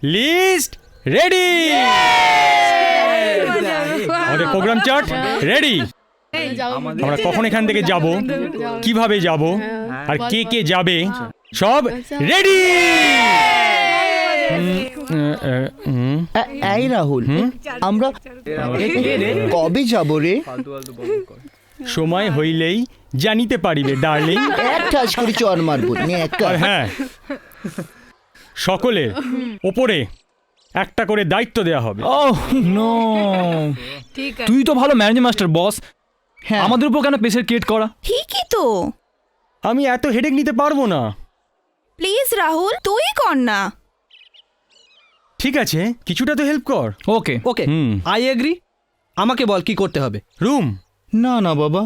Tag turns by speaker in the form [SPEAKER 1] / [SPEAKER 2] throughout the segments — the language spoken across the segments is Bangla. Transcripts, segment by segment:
[SPEAKER 1] লিস্ট রেডি, আমাদের প্রোগ্রাম চার্ট রেডি। আমরা কখন এখান থেকে যাব, কিভাবে যাব, আর কে কে যাবে, সব রেডি।
[SPEAKER 2] এই রাহুল, আমরা কবে যাব রে?
[SPEAKER 1] সময় হইলেই জানিতে পারিবে ডার্লিং।
[SPEAKER 2] এক ঠাস করে চর মারবো নে একটা।
[SPEAKER 1] আর হ্যাঁ, সকলের ওপরে একটা করে দায়িত্ব দেওয়া হবে।
[SPEAKER 3] ওহ নো, তুই তো ভালো ম্যানেজার মাস্টার বস,
[SPEAKER 2] হ্যাঁ,
[SPEAKER 3] আমাদের উপর কেন প্রেসার ক্রিয়েট করা?
[SPEAKER 4] ঠিকই তো।
[SPEAKER 1] আমি এত হেডেক নিতে পারবো না।
[SPEAKER 4] প্লিজ রাহুল, তুই কর না।
[SPEAKER 1] ঠিক আছে, কিছুটা তো হেল্প কর।
[SPEAKER 3] ওকে
[SPEAKER 5] ওকে,
[SPEAKER 1] হুম।
[SPEAKER 5] I agree. আমাকে বল কি করতে হবে।
[SPEAKER 1] রুম,
[SPEAKER 2] না না বাবা,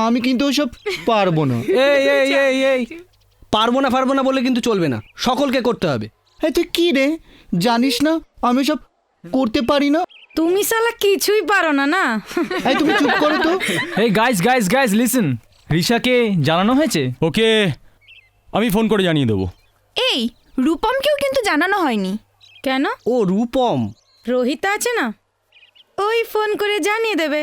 [SPEAKER 2] আমি কিন্তু ওসব পারবো না।
[SPEAKER 5] এই এই এই এই পারবো না বলে কিন্তু চলবে না, সকলকে করতে হবে।
[SPEAKER 2] এই তুই কি রে, জানিস না আমি সব করতে পারি না?
[SPEAKER 4] তুমি শালা কিছুই পারো না না।
[SPEAKER 2] এই তুমি চুপ করো তো।
[SPEAKER 3] এই গাইজ লিসেন, রিশাকে জানানো হয়েছে?
[SPEAKER 1] ওকে আমি ফোন করে জানিয়ে দেবো।
[SPEAKER 4] এই রূপমকেও কিন্তু জানানো হয়নি। কেন?
[SPEAKER 5] ও রূপম,
[SPEAKER 4] রোহিত আছে না, ওই ফোন করে জানিয়ে দেবে।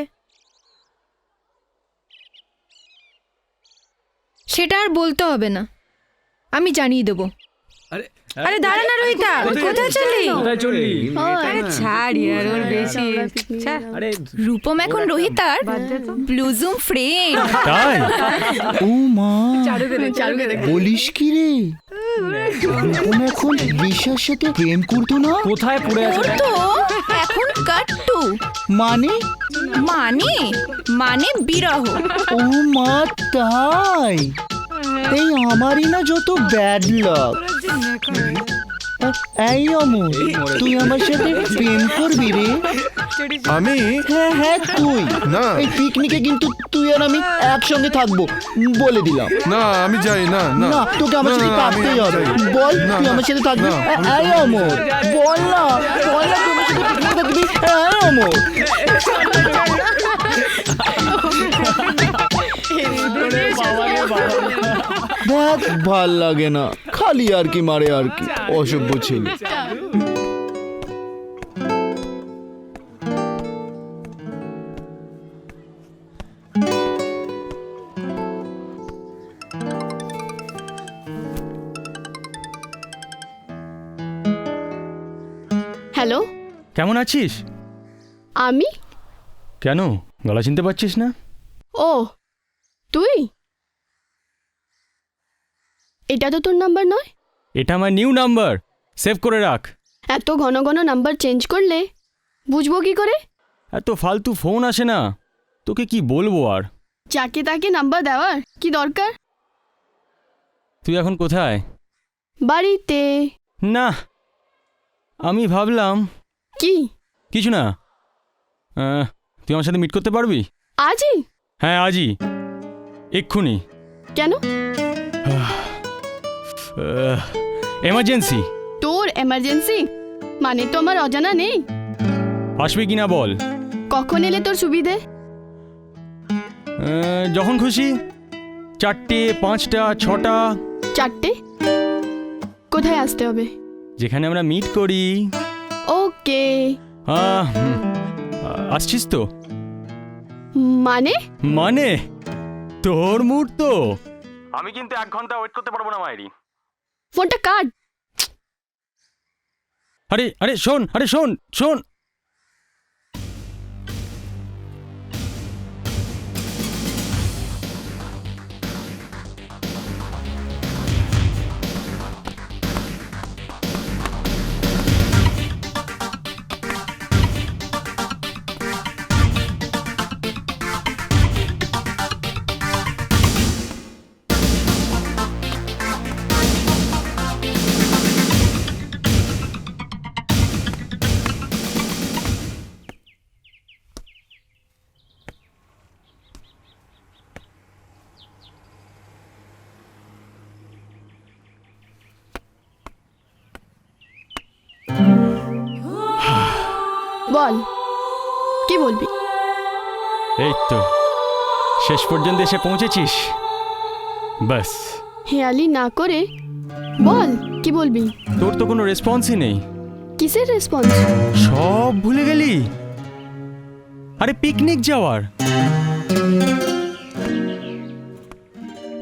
[SPEAKER 6] সেটা আর বলতে হবে না, আমি জানিয়ে দেবো।
[SPEAKER 4] আরে দাঁড়া না রোহিতা, কোথায় চললি?
[SPEAKER 6] আরে
[SPEAKER 4] ছাড় ইয়ার, ওর বেশি।
[SPEAKER 5] আরে
[SPEAKER 4] রূপম এখন রোহিতার ব্লুজুম ফ্রেন্ড।
[SPEAKER 1] তাই?
[SPEAKER 2] ও মা, বলিস কি রে? রূপম এখন রিশার সাথে প্রেম করতো না?
[SPEAKER 3] কোথায় পড়ে আছে?
[SPEAKER 4] ওর তো এখন কাট্টু,
[SPEAKER 2] মানে?
[SPEAKER 4] মানে মানে বিরহ।
[SPEAKER 2] ও মা, তাই? এই আমারই না যত ব্যাড লাক। এই অমর, তুই আমার সাথে প্রেম করবি রে?
[SPEAKER 7] আমি
[SPEAKER 2] হ্যাঁ হ্যাঁ তুই
[SPEAKER 7] না।
[SPEAKER 2] এই পিকনিকে কিন্তু তুই আর আমি একসঙ্গে থাকবো, বলে দিলাম।
[SPEAKER 7] না, আমি যাই না। না
[SPEAKER 2] না, তোকে আমার
[SPEAKER 7] না,
[SPEAKER 2] সাথে
[SPEAKER 7] না, আমি
[SPEAKER 2] থাকতেই হবে।
[SPEAKER 7] যাই।
[SPEAKER 2] বল
[SPEAKER 7] না,
[SPEAKER 2] তুই আমার সাথে থাকবি?
[SPEAKER 7] না,
[SPEAKER 2] এই অমর, বল না তুই আমার সাথে পিকনিকে থাকবি? এই অমর, দেখ ভাল লাগে না, খালি আর কি মারে আর কি, অসভ্য ছেলে।
[SPEAKER 8] হ্যালো,
[SPEAKER 1] কেমন আছিস?
[SPEAKER 8] আমি?
[SPEAKER 1] কেন গলা চিনতে পারছিস না?
[SPEAKER 8] ও তুই? এটা তো তোর নাম্বার নয়।
[SPEAKER 1] এটা আমার নিউ নাম্বার, সেভ করে রাখ।
[SPEAKER 8] এত ঘন ঘন নাম্বার চেঞ্জ করলে বুঝবো কি করে?
[SPEAKER 1] এত ফালতু ফোন আসে না, তোকে কি বলবো আর।
[SPEAKER 8] যাকে তাকে নাম্বার দেওয়ার কি দরকার?
[SPEAKER 1] তুই এখন কোথায়?
[SPEAKER 8] বাড়িতে।
[SPEAKER 1] না, আমি ভাবলাম
[SPEAKER 8] কি?
[SPEAKER 1] কিছু না। তুই আমার সাথে মিট করতে পারবি?
[SPEAKER 8] আজই?
[SPEAKER 1] হ্যাঁ আজই, এক্ষুনি।
[SPEAKER 8] কেন?
[SPEAKER 1] এমার্জেন্সি।
[SPEAKER 8] তোর এমার্জেন্সি মানে তো আমার অজানা নেই।
[SPEAKER 1] আসবি কিনা বল?
[SPEAKER 8] কখন এলে তোর সুবিধে?
[SPEAKER 1] যখন খুশি, 4টে, 5টা, 6টা।
[SPEAKER 8] 4টে? কোথায় আসতে হবে?
[SPEAKER 1] যেখানে আমরা মিট করি।
[SPEAKER 8] ওকে।
[SPEAKER 1] আসছিস তো?
[SPEAKER 8] মানে?
[SPEAKER 1] মানে তোর মুড তো। আমি কিন্তু 1 ঘন্টা ওয়েট করতে পারবো না মায়েরি।
[SPEAKER 8] ফোনটা কাট।
[SPEAKER 1] আরে আরে শোন, আরে শোন শোন।
[SPEAKER 8] বল কি বলবি?
[SPEAKER 1] এই তো শেষ পর্যন্ত এসে পৌঁছেছিস। বাস,
[SPEAKER 8] হেয়ালি না করে বল কি বলবি?
[SPEAKER 1] তোর তো কোনো রেসপন্সই নেই।
[SPEAKER 8] কিসের রেসপন্স?
[SPEAKER 1] সব ভুলে গেলি? আরে পিকনিক যাওয়ার।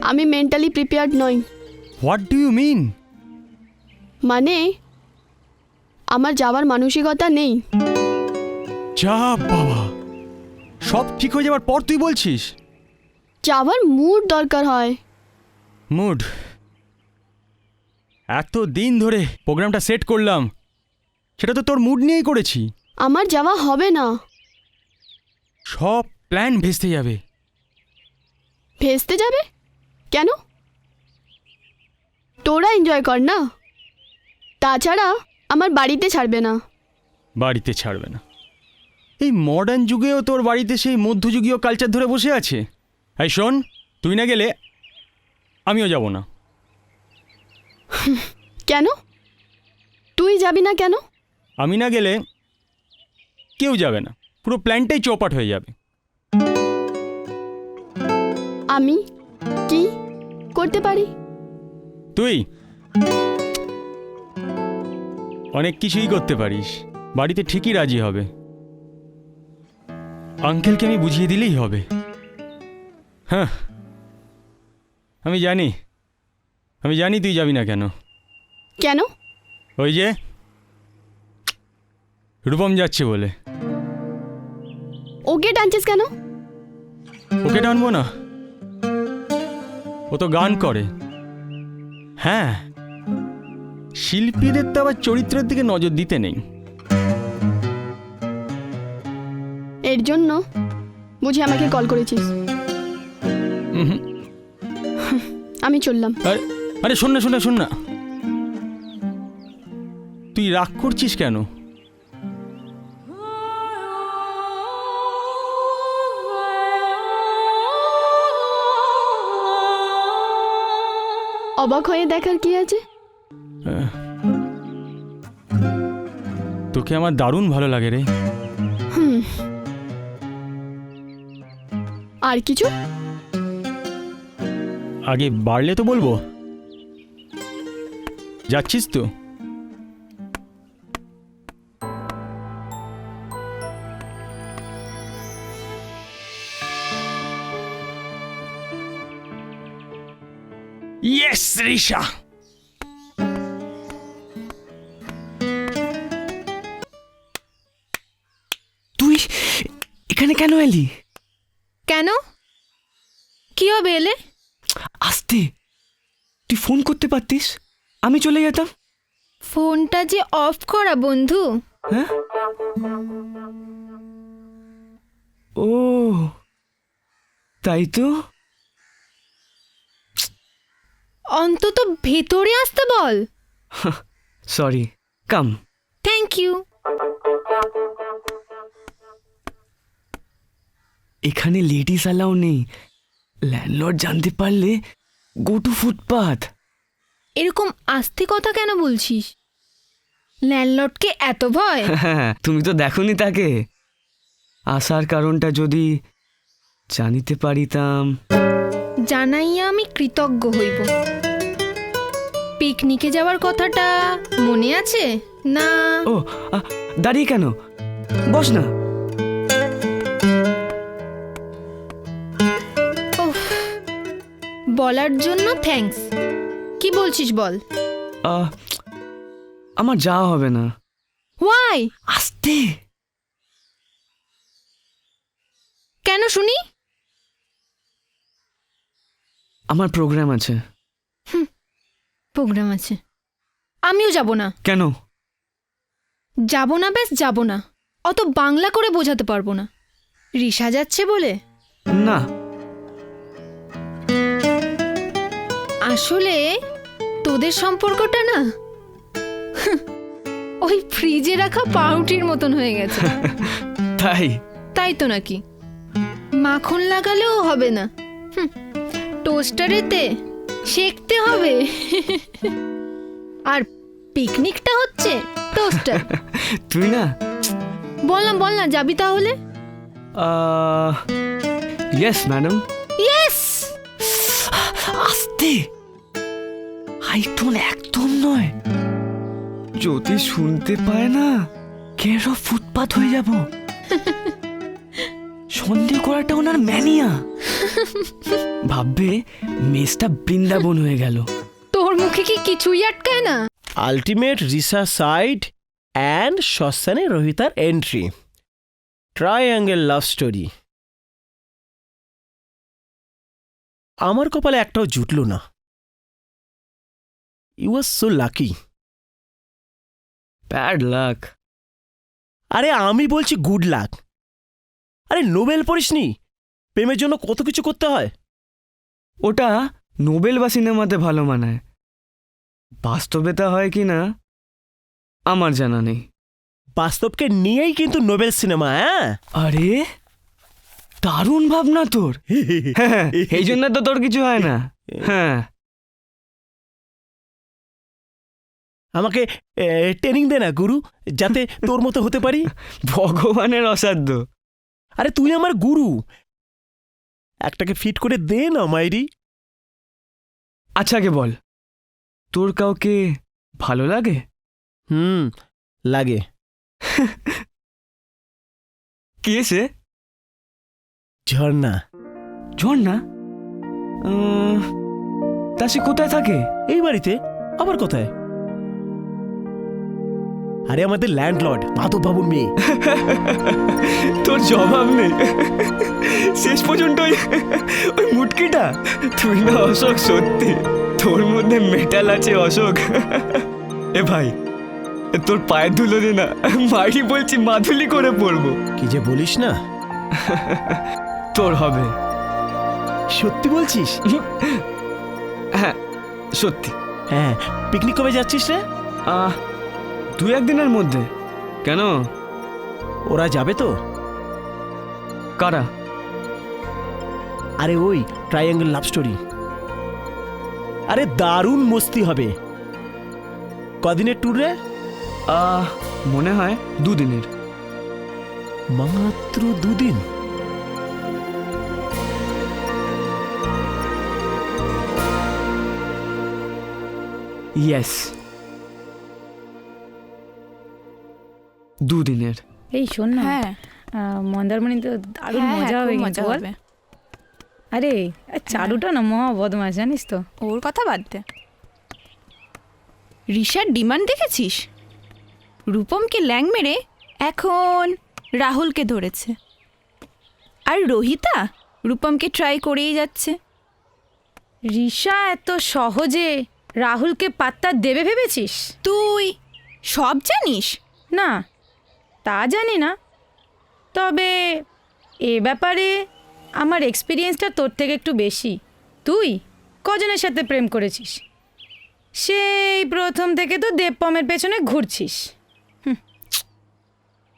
[SPEAKER 8] আমি মেন্টালি প্রিপেয়ার্ড নই।
[SPEAKER 1] What do you mean?
[SPEAKER 8] মানে আমার যাওয়ার মানসিকতা নেই।
[SPEAKER 1] যা বাবা, সব ঠিক হয়ে যাবার পর তুই বলছিস?
[SPEAKER 8] যাওয়ার মুড দরকার হয়।
[SPEAKER 1] মুড? এত দিন ধরে প্রোগ্রামটা সেট করলাম, সেটা তো তোর মুড নিয়েই করেছি।
[SPEAKER 8] আমার যাওয়া হবে না।
[SPEAKER 1] সব প্ল্যান ভেস্তে যাবে।
[SPEAKER 8] ভেস্তে যাবে কেন? তোরা এনজয় কর না। তাছাড়া আমার বাড়িতে ছাড়বে না।
[SPEAKER 1] বাড়িতে ছাড়বে না? এই মডার্ন যুগেও তোর বাড়িতে সেই মধ্যযুগীয় কালচার ধরে বসে আছে? এই শোন, তুই না গেলে আমিও যাব না।
[SPEAKER 8] কেন? তুই যাবি না কেন?
[SPEAKER 1] আমি না গেলে কেউ যাবে না, পুরো প্ল্যানটাই চৌপাট হয়ে যাবে।
[SPEAKER 8] আমি কি করতে পারি?
[SPEAKER 1] তুই অনেক কিছুই করতে পারিস। বাড়িতে ঠিকই রাজি হবে। আঙ্কেলকে আমি বুঝিয়ে দিলেই হবে। হ্যাঁ, আমি জানি তুই যাবি না কেন।
[SPEAKER 8] কেন?
[SPEAKER 1] ওই যে রূপম যাচ্ছে বলে।
[SPEAKER 8] ওকে টানছিস কেন?
[SPEAKER 1] ওকে টানবো না? ও তো গান করে। হ্যাঁ, শিল্পীদের তো আবার চরিত্রের দিকে নজর দিতে নেই।
[SPEAKER 8] এর জন্য বুঝি আমাকে কল করেছিস? আমি চললাম।
[SPEAKER 1] আরে শোন না, তুই রাগ করছিস কেন?
[SPEAKER 8] অবাক হয়ে দেখার কি আছে?
[SPEAKER 1] তোকে আমার দারুণ ভালো লাগে রে।
[SPEAKER 8] আর কিছু?
[SPEAKER 1] আগে বাড়লে তো বলবো। যাচ্ছিস তো? ইয়েস রিশা।
[SPEAKER 5] তুই এখানে কেন এলি?
[SPEAKER 6] কেন? কি হবে এলে?
[SPEAKER 5] আসতে, তুই ফোন করতে পারতিস, আমি চলে যেতাম।
[SPEAKER 6] ফোনটা যে অফ করা বন্ধু।
[SPEAKER 5] হ্যাঁ? ও তাই তো।
[SPEAKER 6] অন্তত ভেতরে আসতে বল।
[SPEAKER 5] Sorry, come.
[SPEAKER 6] Thank you.
[SPEAKER 5] এখানে লেডিস অ্যালাউ নেই। ল্যান্ডলর্ড জানতে পারলে গো টু ফুটপাথ।
[SPEAKER 6] এরকম আস্তে কথা কেন বলছিস? ল্যান্ডলর্ডকে এত ভয়?
[SPEAKER 5] তুমি তো দেখোনি তাকে। আসার কারণটা যদি জানিতে পারিতাম।
[SPEAKER 6] জানাইয়া আমি কৃতজ্ঞ হইব। পিকনিকে যাওয়ার কথাটা মনে আছে না?
[SPEAKER 5] ও দাঁড়িয়ে কেন, বস না।
[SPEAKER 6] বলার জন্য থ্যাঙ্কস। কি বলছিস বল।
[SPEAKER 5] আমার যাওয়া হবে না।
[SPEAKER 6] হোয়াই?
[SPEAKER 5] আসতে।
[SPEAKER 6] কেন শুনি?
[SPEAKER 5] আমার প্রোগ্রাম আছে।
[SPEAKER 6] প্রোগ্রাম আছে? আমিও যাব না।
[SPEAKER 5] কেন?
[SPEAKER 6] যাব না, বেশ যাব না। অত বাংলা করে বোঝাতে পারবো না। রিশা যাচ্ছে বলে?
[SPEAKER 5] না,
[SPEAKER 6] আসলে তোদের সম্পর্কটা না ওই ফ্রিজে রাখা পাউরুটির মতন হয়ে গেছে।
[SPEAKER 5] তাই
[SPEAKER 6] তো নাকি? মাখন লাগালেও হবে না, টোস্টারেতে সেঁকতে হবে। আর পিকনিকটা হচ্ছে টোস্টার।
[SPEAKER 5] তুই না
[SPEAKER 6] বল না যাবি তাহলে?
[SPEAKER 5] Yes madam.
[SPEAKER 6] ইয়েস।
[SPEAKER 5] আসতে, হাই টোন একদম নয়। যদি শুনতে পায় না কে সব ফুটপাত হয়ে যাব। সন্দেহ করাটা ওনার ম্যানিয়া। ভাববে মেসটা বৃন্দাবন হয়ে গেল।
[SPEAKER 6] তোর মুখে কি কিছুই আটকায় না?
[SPEAKER 9] আলটিমেট রিসাসাইড অ্যান্ড শ্মশানে রোহিতার এন্ট্রি, ট্রায়াঙ্গেল লাভ স্টোরি। আমার কপালে একটাও জুটল না। You are so lucky.
[SPEAKER 5] Bad luck.
[SPEAKER 9] আরে আমি বলছি গুড লাক। আরে নোবেল পড়িসনি? প্রেমের জন্য কত কিছু করতে হয়।
[SPEAKER 5] ওটা নোবেল বা সিনেমাতে ভালো মানায়, বাস্তবে তা হয় কি না আমার জানা নেই।
[SPEAKER 9] বাস্তবকে নিয়েই কিন্তু নোবেল সিনেমা। হ্যাঁ,
[SPEAKER 5] আরে দারুণ ভাবনা তোর। হ্যাঁ, এই জন্য তো তোর কিছু হয় না। হ্যাঁ,
[SPEAKER 9] আমাকে ট্রেনিং দে না গুরু, যাতে তোর মতো হতে পারি।
[SPEAKER 5] ভগবানের অসাধ্য।
[SPEAKER 9] আরে তুই আমার গুরু, একটাকে ফিট করে দে না মাইরি।
[SPEAKER 5] আচ্ছা কে বল, তোর কাউকে ভালো লাগে?
[SPEAKER 9] লাগে।
[SPEAKER 5] কে সে?
[SPEAKER 9] ঝর্ণা।
[SPEAKER 5] ঝর্ণা? তা সে কোথায় থাকে?
[SPEAKER 9] এই বাড়িতে। আবার কোথায়? আরে আমাদের ল্যান্ডলর্ড মাধব বাবুর মেয়ে।
[SPEAKER 5] তোর জবাব নেই। শেষ পর্যন্ত ওই মুটকিটা। তুই না অশোক, সত্যি তোর মধ্যে মেটাল আছে অশোক। এ ভাই, তোর পায়ের ধুলো দে না, মাইরি বলছি মাধুলি করে পড়বো।
[SPEAKER 9] কি যে বলিস না।
[SPEAKER 5] তোর হবে।
[SPEAKER 9] সত্যি বলছিস?
[SPEAKER 5] হ্যাঁ সত্যি।
[SPEAKER 9] হ্যাঁ, পিকনিক কবে যাচ্ছিস রে?
[SPEAKER 5] 2-1 দিনের মধ্যে। কেন?
[SPEAKER 9] ওরা যাবে তো?
[SPEAKER 5] কারা?
[SPEAKER 9] আরে ওই ট্রায়াঙ্গেল লাভ স্টোরি। আরে দারুণ মস্তি হবে। কদিনের ট্যুর রে?
[SPEAKER 5] মনে হয় 2 দিনের।
[SPEAKER 9] মাত্র 2 দিন?
[SPEAKER 5] ইয়েস, 2 দিনের।
[SPEAKER 4] এই শোন না,
[SPEAKER 8] হ্যাঁ
[SPEAKER 4] মন্দারমণি তো দারুণ
[SPEAKER 8] হ্যাঁ,
[SPEAKER 4] মজা হবে
[SPEAKER 8] খুব
[SPEAKER 4] কিন্তু
[SPEAKER 8] মজা
[SPEAKER 4] বল।
[SPEAKER 8] হবে।
[SPEAKER 4] আরে চারুটা না মহা বদমাস জানিস তো।
[SPEAKER 8] ওর কথা বাদ দে। ঋষার ডিমান্ড দেখেছিস? রূপমকে ল্যাং মেরে এখন রাহুলকে ধরেছে, আর রোহিতা রূপমকে ট্রাই করেই যাচ্ছে।
[SPEAKER 4] ঋষা এত সহজে রাহুলকে পাত্তা দেবে ভেবেছিস?
[SPEAKER 8] তুই সব জানিস?
[SPEAKER 4] না, তা জানি না, তবে এ ব্যাপারে আমার এক্সপিরিয়েন্সটা তোর থেকে একটু বেশি। তুই কজনের সাথে প্রেম করেছিস? সেই প্রথম থেকে তো দেবপমের পেছনে ঘুরছিস।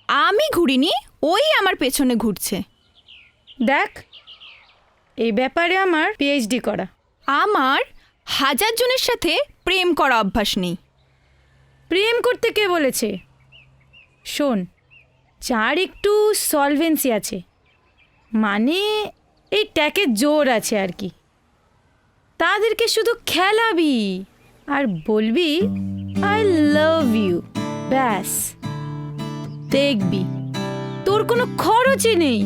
[SPEAKER 8] আমি ঘুরিনি, ওই আমার পেছনে ঘুরছে।
[SPEAKER 4] দেখ, এই ব্যাপারে আমার পিএইচডি করা।
[SPEAKER 8] আমার 1000 জনের সাথে প্রেম করা অভ্যাস নেই।
[SPEAKER 4] প্রেম করতে কে বলেছে? শোন, যার একটু সলভেন্সি আছে, মানে এই ট্যাকে জোর আছে আর কি, তাদেরকে শুধু খেলাবি আর বলবি আই লাভ ইউ, ব্যাস। দেখবি তোর কোনো খরচই নেই।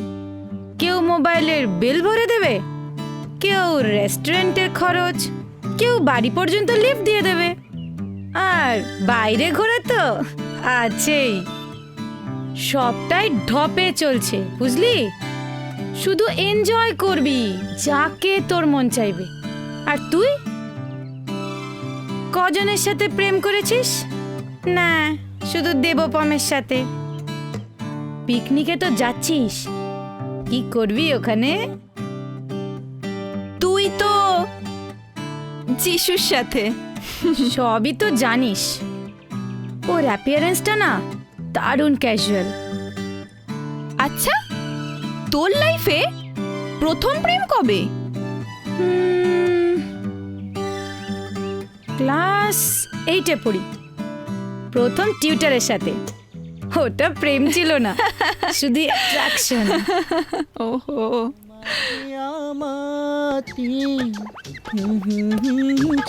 [SPEAKER 4] কেউ মোবাইলের বিল ভরে দেবে, কেউ রেস্টুরেন্টের খরচ, কেউ বাড়ি পর্যন্ত লিফট দিয়ে দেবে, আর বাইরে ঘোরা তো আছেই। সবটাই ঢপে চলছে, বুঝলি? শুধু এনজয় করবি যাকে তোর মন চাইবে। আর তুই কজনের সাথে প্রেম করেছিস? না, শুধু দেবপমের সাথে। পিকনিকে তো যাচ্ছিস, কি করবি ওখানে?
[SPEAKER 8] তুই তো যিশুর সাথে।
[SPEAKER 4] সবই তো জানিস। ওর অ্যাপিয়ারেন্সটা না দারুণ ক্যাজুয়াল।
[SPEAKER 8] আচ্ছা, তোর লাইফে প্রথম প্রেম কবে?
[SPEAKER 4] ক্লাস 8-এ পড়ি, প্রথম টিউটারের সাথে। ওটা প্রেম ছিল না, শুধু অ্যাট্রাকশন।
[SPEAKER 8] ওহো,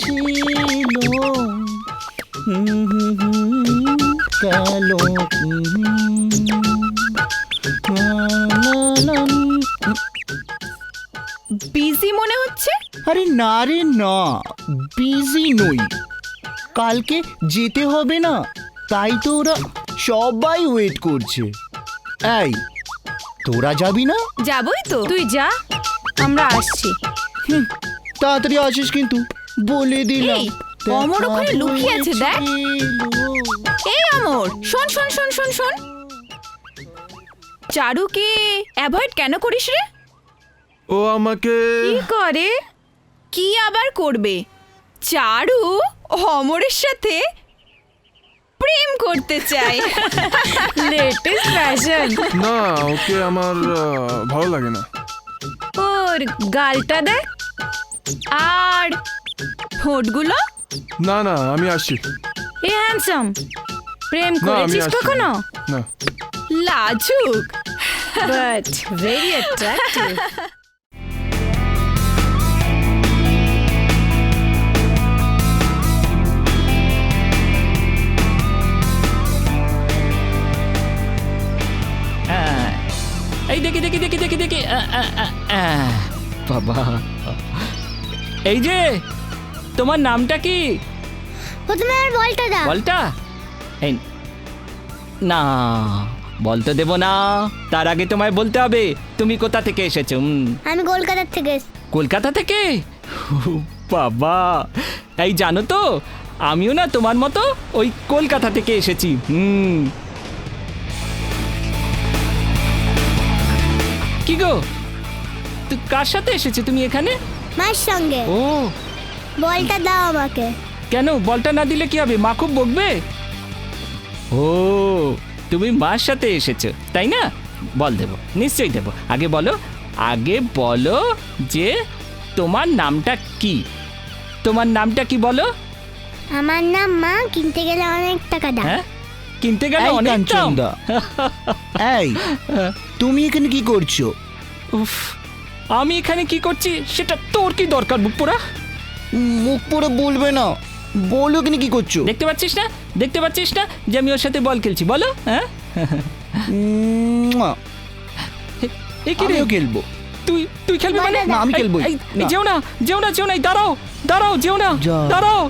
[SPEAKER 2] ছিল গেল
[SPEAKER 6] বিজি মনে হচ্ছে।
[SPEAKER 2] আরে না রে না, বিজি নই, কালকে যেতে হবে না, তাই তো ওরা সবাই ওয়েট করছে। এই তোরা যাবি না?
[SPEAKER 6] যাবই তো।
[SPEAKER 4] তুই যা, আমরা আসছি।
[SPEAKER 2] তাড়াতাড়ি আসিস কিন্তু, বলে দিলাম।
[SPEAKER 6] এই, অমর ওখানে লুকিয়ে আছে, দেখ। এই অমর, শোন শোন শোন শোন শোন, চারুকে অ্যাভয়েড কেন করিস রে?
[SPEAKER 7] ও আমাকে
[SPEAKER 4] কি করে?
[SPEAKER 6] কি আবার করবে? চারু অমরের সাথে প্রেম করতে চায়।
[SPEAKER 4] Latest fashion.
[SPEAKER 7] না, ওকে আমার ভালো লাগে না।
[SPEAKER 4] ওর গালটা দেখ,
[SPEAKER 6] আর ঠোঁটগুলো।
[SPEAKER 7] না না, আমি আসছি।
[SPEAKER 4] এ হ্যান্ডসাম, প্রেম
[SPEAKER 7] না, আমি
[SPEAKER 4] করেছিস
[SPEAKER 7] আসছি।
[SPEAKER 4] কখনো?
[SPEAKER 7] না,
[SPEAKER 6] লাজুক।
[SPEAKER 4] But very attractive.
[SPEAKER 3] এই দেখি দেখি দেখি দেখি দেখি বাবা, এই যে তোমার নামটা কি?
[SPEAKER 8] প্রথমে আর বলটা দাও।
[SPEAKER 3] বলটা? এই না, বলতে দেব না, তার আগে তোমায় বলতে হবে তুমি কোথা থেকে এসেছো।
[SPEAKER 8] আমি কলকাতা থেকে।
[SPEAKER 3] কলকাতা থেকে? বাবা, এই জানো তো আমিও না তোমার মতো ওই কলকাতা থেকে এসেছি। কি গো, তুই কার সাথে এসেছো তুমি এখানে?
[SPEAKER 8] মার সঙ্গে।
[SPEAKER 3] ও,
[SPEAKER 8] বলটা দাও আমাকে।
[SPEAKER 3] কেন বলটা না দিলে কি হবে? মা খুব বকবে। ও, তুমি মার সাথে এসেছো তাই না? বল দেবো, নিশ্চয়ই দেবো। আগে বলো যে তোমার নামটা কি? তোমার নামটা কি বলো?
[SPEAKER 8] আমার নাম মা, কিনতে গেলে অনেক টাকা দাও।
[SPEAKER 3] হ্যাঁ, কিনতে গেলে
[SPEAKER 2] এই
[SPEAKER 3] অনেক দাম।
[SPEAKER 2] কাঞ্চনদা, এই তুমি এখানে কি করছো?
[SPEAKER 3] উফ, আমি এখানে কি করছি সেটা তোর কি দরকার? বুক পোড়া,
[SPEAKER 2] মুখ পড়ে বলবে না, বলো এখানে কি করছো?
[SPEAKER 3] দেখতে পাচ্ছিস না যে আমি ওর সাথে বল খেলছি? বলো। হ্যাঁ,
[SPEAKER 2] মুয়া,
[SPEAKER 3] এ কি রে?
[SPEAKER 2] আমিও খেলবো।
[SPEAKER 3] তুই খেলবি মানে?
[SPEAKER 2] না, আমি খেলবোই।
[SPEAKER 3] এই,
[SPEAKER 2] না।
[SPEAKER 3] যেও না, এই দাঁড়াও, যেও না,
[SPEAKER 2] যা।
[SPEAKER 3] দাঁড়াও,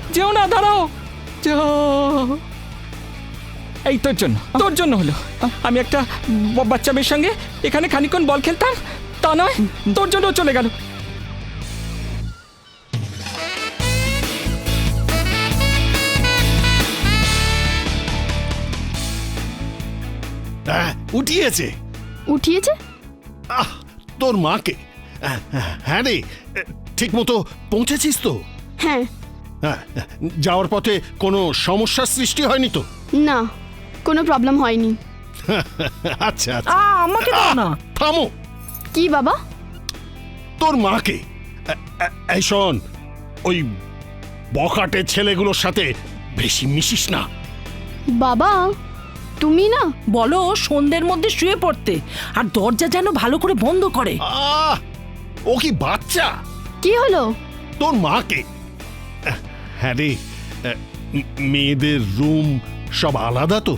[SPEAKER 3] যাও। এই তোর জন্য হলো আমি একটা বাচ্চা মেয়ের সঙ্গে এখানে খানিকক্ষণ বল খেলতাম, তা নয় তোর জন্য চলে গেল।
[SPEAKER 10] উঠিয়েছে?
[SPEAKER 8] উঠিয়েছে?
[SPEAKER 10] আহ, তোর মাকে? হ্যাঁ রে, ঠিক মতো পৌঁছেছিস তো?
[SPEAKER 8] হ্যাঁ।
[SPEAKER 10] হ্যাঁ, যাওয়ার পথে কোনো সমস্যার সৃষ্টি হয়নি তো?
[SPEAKER 8] না, কোনো প্রবলেম হয়নি।
[SPEAKER 10] আচ্ছা আচ্ছা,
[SPEAKER 3] আমাকে দাও না।
[SPEAKER 10] থামো।
[SPEAKER 8] কি বাবা?
[SPEAKER 10] তোর মাকে? এই শোন, ওই বখাটে ছেলেগুলোর সাথে বেশি মিশিস না।
[SPEAKER 8] বাবা তুমি না
[SPEAKER 11] বলো সন্ধ্যের মধ্যে শুয়ে পড়তে, আর দরজা যেন ভালো করে বন্ধ করে।
[SPEAKER 10] আহ, ও কি বাচ্চা?
[SPEAKER 8] কি হলো?
[SPEAKER 10] তোর মাকে? হ্যাঁ রে, মেয়েদের রুম সব আলাদা তো।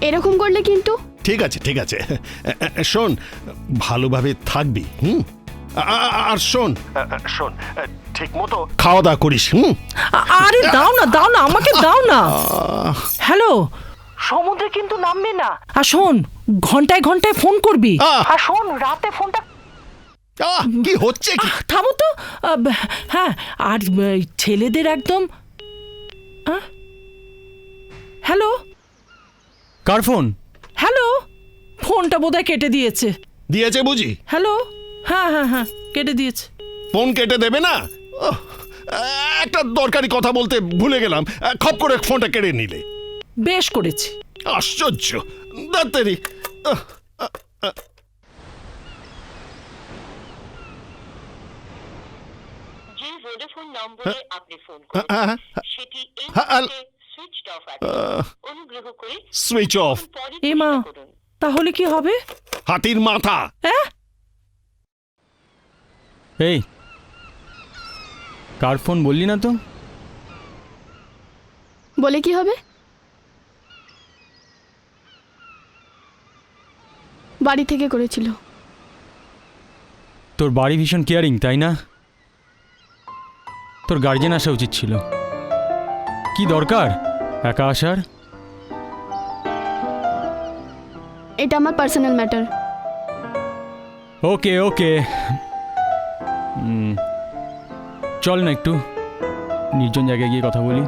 [SPEAKER 8] এরকম করলে কিন্তু।
[SPEAKER 10] ঠিক আছে, শোন, ভালোভাবে থাকবি। আর শোন, ঠিক মতো খাওয়া দাওয়া করিস।
[SPEAKER 11] আরে দাও না আমাকে দাও না। হ্যালো, সমুদ্রে কিন্তু নামবে না। আর শোন, ঘন্টায় ঘন্টায় ফোন করবি। আর শোন, রাতে ফোনটা
[SPEAKER 10] কি হচ্ছে কি?
[SPEAKER 11] থামো তো। হ্যাঁ, আর ছেলেদের একদম। হ্যালো
[SPEAKER 1] কার ফোন?
[SPEAKER 11] হ্যালো, ফোনটা বোধহয় কেটে দিয়েছে।
[SPEAKER 10] দিয়েছে বুঝি?
[SPEAKER 11] হ্যালো, হ্যাঁ কেটে দিয়েছে।
[SPEAKER 10] ফোন কেটে দেবে না? একটা দরকারি কথা বলতে ভুলে গেলাম, খপ করে ফোনটা কেড়ে নিলে।
[SPEAKER 11] বেশ করেছি।
[SPEAKER 10] আশ্চর্য, দাঁতেরি।
[SPEAKER 12] যে ভোডাফোন নম্বরে আপনি ফোন করেছেন সেটি এই মুহূর্তে সুইচড অফ আছে। অনুগ্রহ করে
[SPEAKER 10] সুইচ অফ।
[SPEAKER 11] এ মা, তাহলে কি হবে?
[SPEAKER 10] হাতির মাথা।
[SPEAKER 1] এই কার ফোন বললি না তো?
[SPEAKER 8] বলে কি হবে? বাড়ি থেকে করেছিল।
[SPEAKER 1] তোর বাড়ি ভীষণ কেয়ারিং, তাই না? তোর গার্জেন আসা উচিত ছিল। কি দরকার একা আসার?
[SPEAKER 8] এটা আমার পার্সোনাল ম্যাটার।
[SPEAKER 1] ওকে ওকে, চল না একটু নির্জন জায়গায় গিয়ে কথা বলি।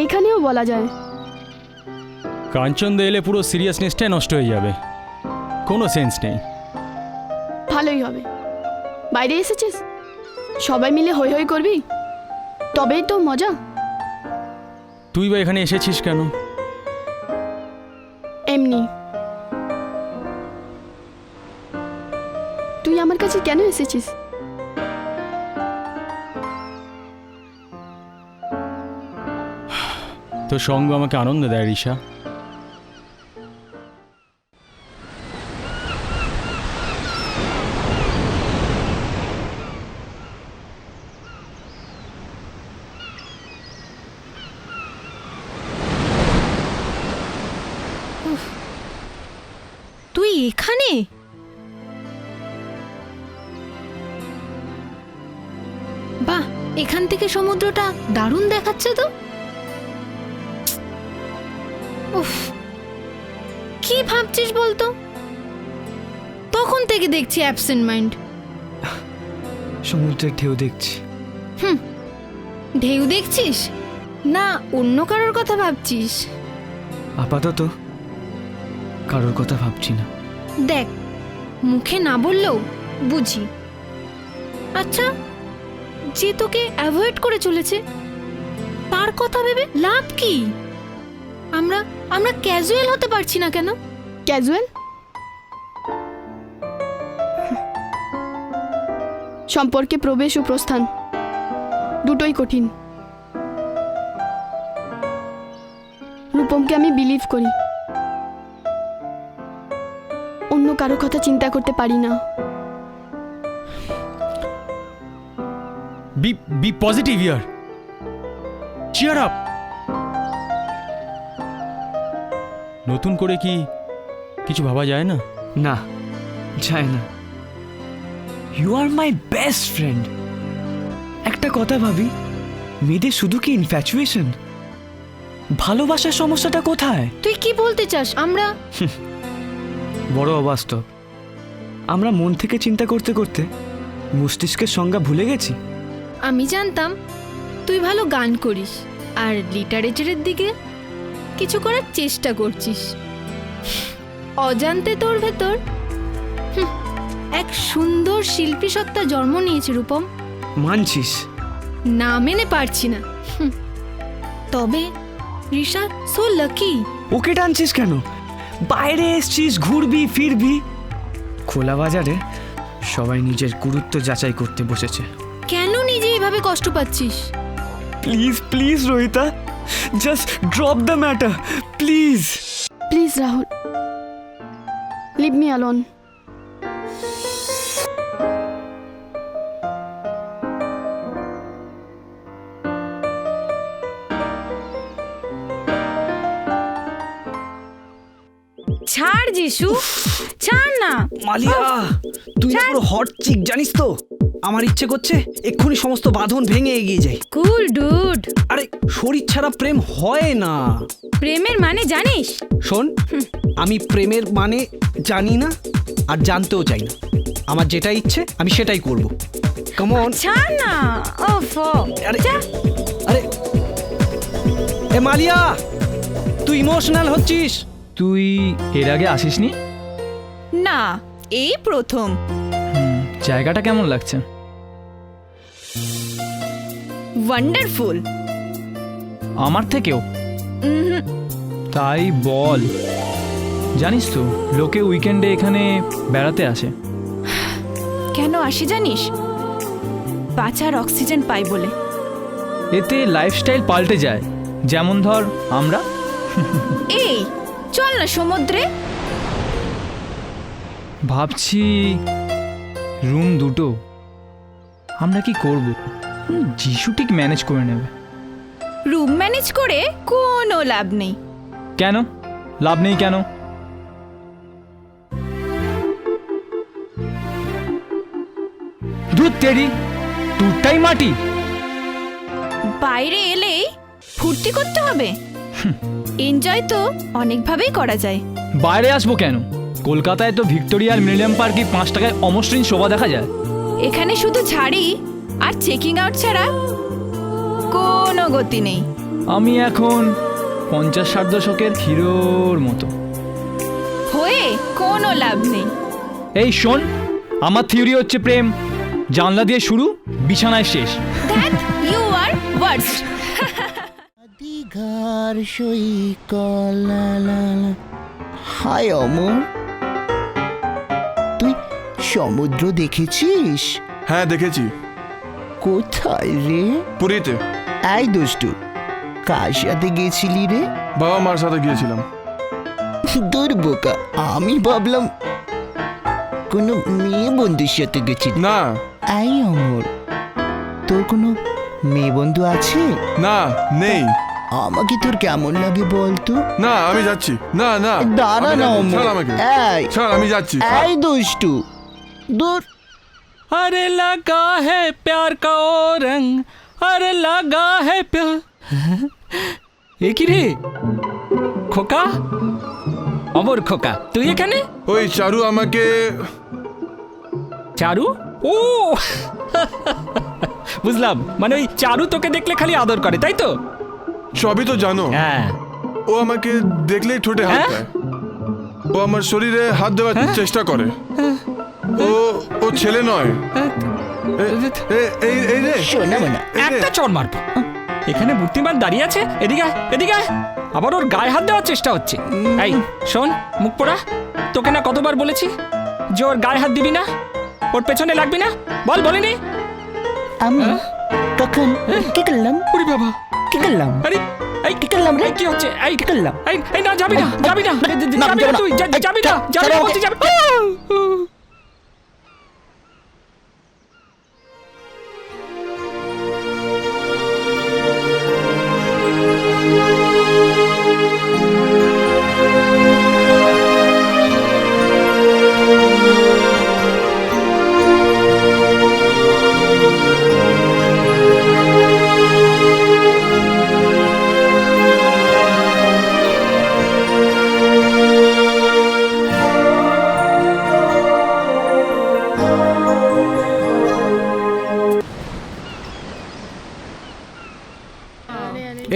[SPEAKER 8] এইখানেও বলা যায়।
[SPEAKER 1] কাঞ্চন দে এলে পুরো সিরিয়াসনেসটাই নষ্ট হয়ে যাবে, কোনো সেন্স নেই।
[SPEAKER 8] ভালোই হবে। বাইরে এসেছিস, সবাই মিলে হই হই করবি, তবেই তো মজা।
[SPEAKER 1] তুই বা এখানে এসেছিস কেন?
[SPEAKER 8] এমনি। তুই আমার কাছে কেন এসেছিস?
[SPEAKER 1] তোর সঙ্গ আমাকে আনন্দ দেয় রিশা।
[SPEAKER 6] তুই এখানে? বাহ, এখান থেকে সমুদ্রটা দারুণ দেখাচ্ছে তো। উফ, কি ভাবছিস বলতো? তখন থেকে দেখছি অ্যাবসেন্ট মাইন্ড।
[SPEAKER 5] সমুদ্রের ঢেউ দেখছি।
[SPEAKER 6] ঢেউ দেখছিস না অন্য কারোর কথা ভাবছিস?
[SPEAKER 5] আপাতত কারোর কথা ভাবছি না।
[SPEAKER 6] দেখ, মুখে না বললেও বুঝি। আচ্ছা, যে তোকে অ্যাভয়েড করে চলেছে তার কথা ভেবে লাভ কি? আমরা ক্যাজুয়াল হতে পারছি না কেন?
[SPEAKER 8] ক্যাজুয়াল? সম্পর্কে প্রবেশ ও প্রস্থান দুটোই কঠিন। রূপমকে আমি বিলিভ করি, অন্য কারো কথা চিন্তা করতে পারি না।
[SPEAKER 1] বি পজিটিভ ইয়ার, চিয়ার আপ। নতুন করে কি কিছু ভাবা যায় না?
[SPEAKER 5] না, যায় না। You are my best friend. একটা কথা ভাবি, মেয়েদের শুধু কি ইনফ্যাচুয়েশন? ভালোবাসার সমস্যাটা কোথায়?
[SPEAKER 6] তুই কি বলতে চাস? আমরা
[SPEAKER 5] বড় অবাস্তব। আমরা মন থেকে চিন্তা করতে করতে মস্তিষ্কের সংজ্ঞা ভুলে গেছি।
[SPEAKER 6] আমি জানতাম তুই ভালো গান করিস আর লিটারেচারের দিকে কিছু করার চেষ্টা করছিস। অজান্তে তোর ভেতর এক সুন্দর শিল্পী সত্তা জন্ম নিয়েছে রূপম।
[SPEAKER 5] মানছিস?
[SPEAKER 6] না মেনে পারছি না। তবে রিশা সো লাকি।
[SPEAKER 5] ওকে টানছিস কেন? বাইরে এসছিস, ঘুরবি ফিরবি। খোলা বাজারে সবাই নিজের গুরুত্ব যাচাই করতে বসেছে।
[SPEAKER 6] কেন নিজে এইভাবে কষ্ট পাচ্ছিস?
[SPEAKER 5] Please please Rohita, just drop the matter please.
[SPEAKER 8] Please Rahul, leave me alone.
[SPEAKER 4] ছাড় যিশু, ছাড় না।
[SPEAKER 5] মালিয়া, তুই না পুরো হট চিক, জানিস তো? আমার ইচ্ছে করছে এক্ষুনি সমস্ত বাঁধন ভেঙে এগিয়ে যাই।
[SPEAKER 4] কুল ডুড।
[SPEAKER 5] আরে শরীর ছাড়া প্রেম হয় না।
[SPEAKER 4] প্রেমের মানে জানিস?
[SPEAKER 5] শোন, আমি প্রেমের মানে জানি না আর জানতেও চাই না। আমার যেটা ইচ্ছে আমি সেটাই করব। Come on.
[SPEAKER 4] ছাড় না। ওফ।
[SPEAKER 5] আরে আরে এ মালিয়া, তুই ইমোশনাল হচ্ছিস।
[SPEAKER 13] তুই এর আগে আসিসনি?
[SPEAKER 4] না, এই প্রথম।
[SPEAKER 13] জায়গাটা কেমন লাগছে?
[SPEAKER 4] ওয়ান্ডারফুল।
[SPEAKER 13] আমার থেকেও? তাই বল। জানিস তো, লোকে উইকেন্ডে এখানে বেড়াতে আসে।
[SPEAKER 4] কেন আসে জানিস? বাঁচার অক্সিজেন পাই বলে।
[SPEAKER 13] এতে লাইফস্টাইল পাল্টে যায়। যেমন ধর আমরা।
[SPEAKER 4] এই চল না সমুদ্রে।
[SPEAKER 13] ভাবছি রুম দুটো। আমরা কি করব? যিশু ঠিক ম্যানেজ করে নেবে।
[SPEAKER 4] রুম ম্যানেজ করে কোনো লাভ নেই।
[SPEAKER 13] কেন লাভ নেই কেন? দুধ তেরি দুধটাই মাটি।
[SPEAKER 4] বাইরে এলেই ফুর্তি করতে হবে, এনজয় তো অনেকভাবেই করা যায়।
[SPEAKER 13] বাইরে আসবো কেন? কলকাতায় তো ভিক্টোরিয়া আর মিলেনিয়াম পার্কে 5 টাকায় অমসৃণ শোভা দেখা যায়।
[SPEAKER 4] এখানে শুধু ঝাড়ি আর চেকিং আউট ছাড়া কোনো গতি নেই।
[SPEAKER 13] আমি এখন 50-60 দশকের হিরোর মতো
[SPEAKER 4] হয়ে কোনো লাভ নেই।
[SPEAKER 13] এই শোন, আমার থিওরি হচ্ছে প্রেম জানলা দিয়ে শুরু, বিছানায় শেষ।
[SPEAKER 4] That you are worst.
[SPEAKER 2] দীঘার সৈকত। হাই অমর, তুই সমুদ্র দেখেছিস?
[SPEAKER 7] হ্যাঁ দেখেছি।
[SPEAKER 2] কোথায় রে?
[SPEAKER 7] পুরীতে।
[SPEAKER 2] এই দুষ্টু, কার সাথে গেছিলি রে?
[SPEAKER 7] বাবা মার সাথে গিয়েছিলাম।
[SPEAKER 2] দূর বোকা, আমি ভাবলাম কোনো মেয়ে বন্ধুর সাথে গেছিলি।
[SPEAKER 7] না।
[SPEAKER 2] এই অমর, তোর কোনো মেয়ে বন্ধু আছে?
[SPEAKER 7] না, নেই।
[SPEAKER 2] আমাকে তোর কেমন লাগে বলতো?
[SPEAKER 7] না, আমি যাচ্ছি। না না,
[SPEAKER 2] দাঁড়া না অমর।
[SPEAKER 7] ছাড় আমাকে।
[SPEAKER 2] এই
[SPEAKER 7] ছাড়, আমি যাচ্ছি।
[SPEAKER 2] এই দুষ্টু, দূর।
[SPEAKER 3] अरे लगा है प्यार का ओ रंग, अरे लगा है प्यार। এ কি রে খোকা? অমর খোকা, তুই এখানে?
[SPEAKER 7] ওই চারু আমাকে।
[SPEAKER 3] চারু? ও বুঝলাম, মানে ওই চারু তোকে দেখলে খালি আদর করে, তাই তো?
[SPEAKER 7] সবই তো জানো।
[SPEAKER 3] হ্যাঁ।
[SPEAKER 7] ও আমাকে দেখলেই ঠোঁটে হাত দেয়। ও আমার শরীরে হাত দেওয়ার চেষ্টা করে। ও ছেলে নয়। এই রে,
[SPEAKER 2] শোনা মনা,
[SPEAKER 3] একটা চড় মারবো। এখানে বুদ্ধিমান দাঁড়িয়ে আছে, এদিকে আয়, এদিকে আয়। আবার ওর গায়ে হাত দেওয়ার চেষ্টা হচ্ছে। এই শোন মুখ পোড়া, তোকে না কতবার বলেছি যে ওর গায়ে হাত দিবি না, ওর পেছনে লাগবি না? বল, বলিনি?
[SPEAKER 2] আমি কখন কি করলাম?
[SPEAKER 3] ওরে বাবা,
[SPEAKER 2] কি করলাম?
[SPEAKER 3] আরে এই
[SPEAKER 2] কি করলাম রে?
[SPEAKER 3] কি হচ্ছে? এই
[SPEAKER 2] কি করলাম?
[SPEAKER 3] এই না, যাবি না, যাবি না, যাবি না, তুই যাবি না, যাবি না বলছি, যাবি।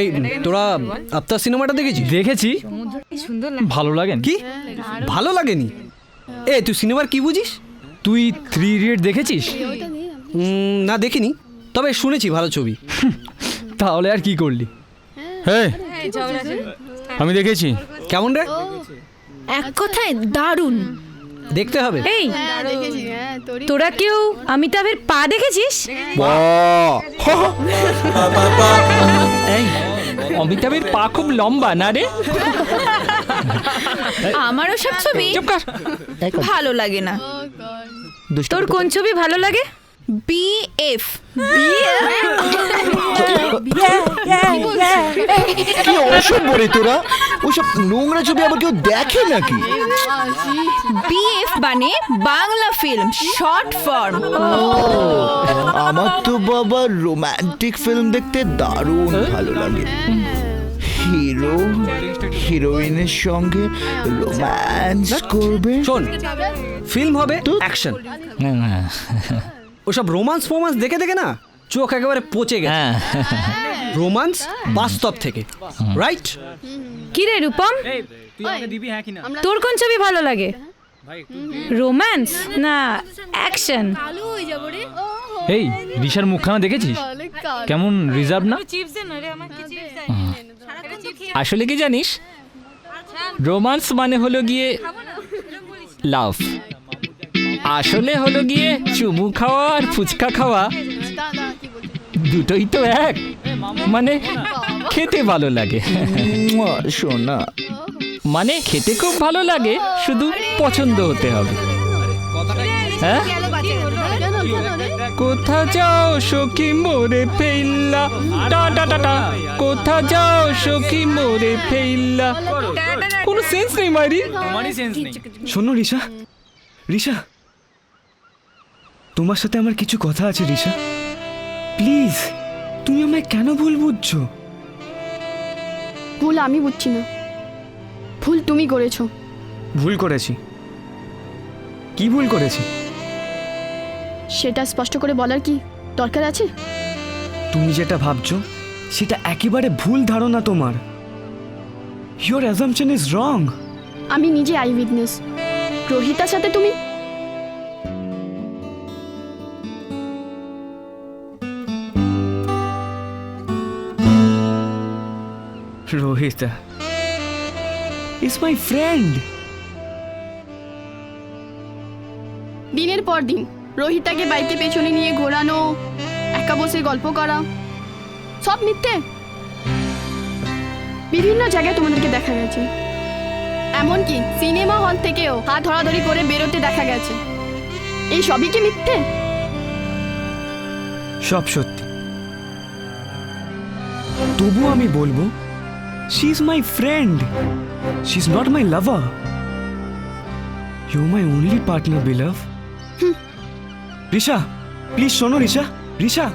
[SPEAKER 14] এই তোরা আফতার সিনেমাটা দেখেছিস?
[SPEAKER 13] দেখেছি, ভালো লাগেনি।
[SPEAKER 14] কি ভালো লাগেনি? এ তুই সিনেমার কি বুঝিস?
[SPEAKER 13] তুই 3 ইডিয়ট দেখেছিস?
[SPEAKER 14] না দেখিনি, তবে শুনেছি ভালো ছবি।
[SPEAKER 13] তাহলে আর কি করলি?
[SPEAKER 1] হ্যাঁ আমি দেখেছি।
[SPEAKER 14] কেমন রে?
[SPEAKER 6] এক কথায় দারুণ।
[SPEAKER 14] দেখতে হবে।
[SPEAKER 4] এই তোরা কেউ অমিতাভের পা দেখেছিস?
[SPEAKER 3] এই অমিতাভের পা খুব লম্বা না রে?
[SPEAKER 4] আমারও সব ছবি
[SPEAKER 3] চুপ কর।
[SPEAKER 4] ভালো লাগে না। তোর কোন ছবি ভালো লাগে? বিএফ।
[SPEAKER 2] কি অসভ্য রে তোরা! ওসব নোংরা ছবি আবার কেউ দেখে নাকি?
[SPEAKER 4] বিএফ মানে বাংলা ফিল্ম শর্ট ফর্ম।
[SPEAKER 2] আমার তো বাবা রোমান্টিক ফিল্ম দেখতে দারুণ ভালো লাগে। হিরো হিরোইনের সঙ্গে রোম্যান্স করবে।
[SPEAKER 14] শোন, ফিল্ম হবে তো অ্যাকশন। ওসব রোমান্স ফোমান্স দেখে দেখে না চোখ একেবারে পচে গেছে। রোমান্স বাস্তব থেকে, রাইট?
[SPEAKER 4] কি রে রূপম, তোর কোন ছবি ভালো লাগে? রোম্যান্স না অ্যাকশন?
[SPEAKER 13] এই রিশার মুখখানা দেখেছিস? কেমন রিজার্ভ না?
[SPEAKER 3] আসলে কি জানিস, রোমান্স মানে হলো গিয়ে লাভ, আসলে হলো গিয়ে চুমু খাওয়া আর ফুচকা খাওয়া, দুটোই তো এক। মানে খেতে ভালো লাগে।
[SPEAKER 2] শোনা,
[SPEAKER 3] মানে খেতে খুব ভালো লাগে, শুধু পছন্দ হতে হবে। হ্যাঁ কোথা যাও সখী মোরে ফেইল্লা, টা টা টা টা, কোথা যাও সখী মোরে ফেইল্লা। কোনো সেন্স নেই মাইরি।
[SPEAKER 5] শোনো রিশা, রিশা, তোমার সাথে আমার কিছু কথা আছে রিশা। প্লিজ, তুমি আমায় কেন ভুল বুঝছো?
[SPEAKER 8] ভুল আমি বুঝছি না, ভুল তুমি করেছো।
[SPEAKER 5] ভুল করেছি? কি ভুল করেছি?
[SPEAKER 8] সেটা স্পষ্ট করে বলার কি দরকার আছে?
[SPEAKER 5] তুমি যেটা ভাবছো সেটা একেবারে ভুল ধারণা তোমার। Your assumption is wrong.
[SPEAKER 8] আমি নিজে আই উইটনেস। রোহিতার সাথে তুমি
[SPEAKER 5] Rohita is my friend.
[SPEAKER 8] দিনের পর দিন রোহিতাকে বাইকে পেছনে নিয়ে ঘোরানো, একা বসে গল্প করা, সব মিথ্যে। বিভিন্ন জায়গায় তোমাদেরকে দেখা গেছে, এমনকি সিনেমা হল থেকেও হাত ধরাধরি করে বেরোতে দেখা গেছে। এই সবই কি মিথ্যে?
[SPEAKER 5] সব সত্যি। তবু আমি বলবো she is my friend, she is not my lover. You're my only partner, beloved. Risha, please শোনো Risha, Risha.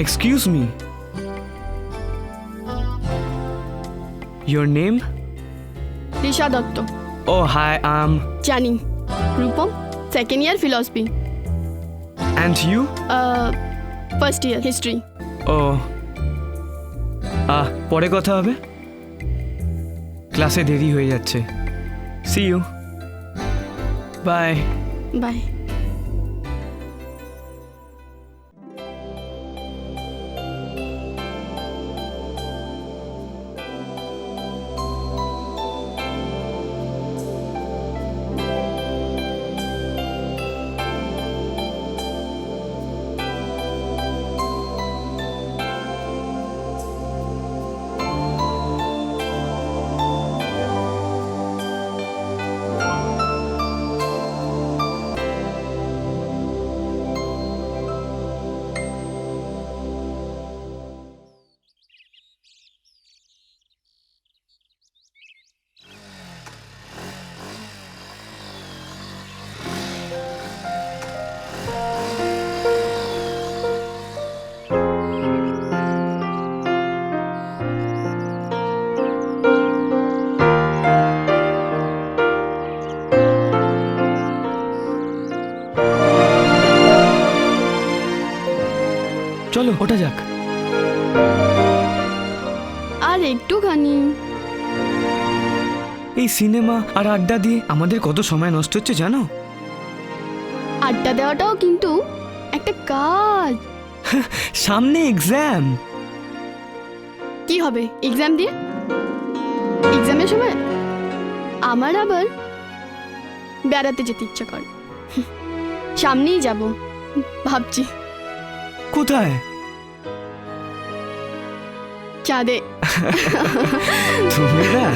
[SPEAKER 5] Excuse me. Your name?
[SPEAKER 8] Risha Dutta.
[SPEAKER 5] Oh, hi,
[SPEAKER 8] জানি। Rupam, second year philosophy.
[SPEAKER 5] And you?
[SPEAKER 8] First year history.
[SPEAKER 5] Oh. পরে কথা হবে। ক্লাসে দেরি হয়ে যাচ্ছে। See you. Bye.
[SPEAKER 8] বাই।
[SPEAKER 5] চলো ওটা যাক।
[SPEAKER 8] আর একটুখানি।
[SPEAKER 5] এই সিনেমা আর আড্ডা দিয়ে আমাদের কত সময় নষ্ট হচ্ছে জানো?
[SPEAKER 8] আড্ডা দেওয়াটাও কিন্তু একটা কাজ।
[SPEAKER 5] সামনে এক্সাম।
[SPEAKER 8] কি হবে এক্সাম দিয়ে? এক্সামের সময় আমার আবার বেড়াতে যেতে ইচ্ছা করে। সামনেই যাব ভাবছি।
[SPEAKER 5] কোথায়?
[SPEAKER 8] চাঁদে।
[SPEAKER 5] তুমি না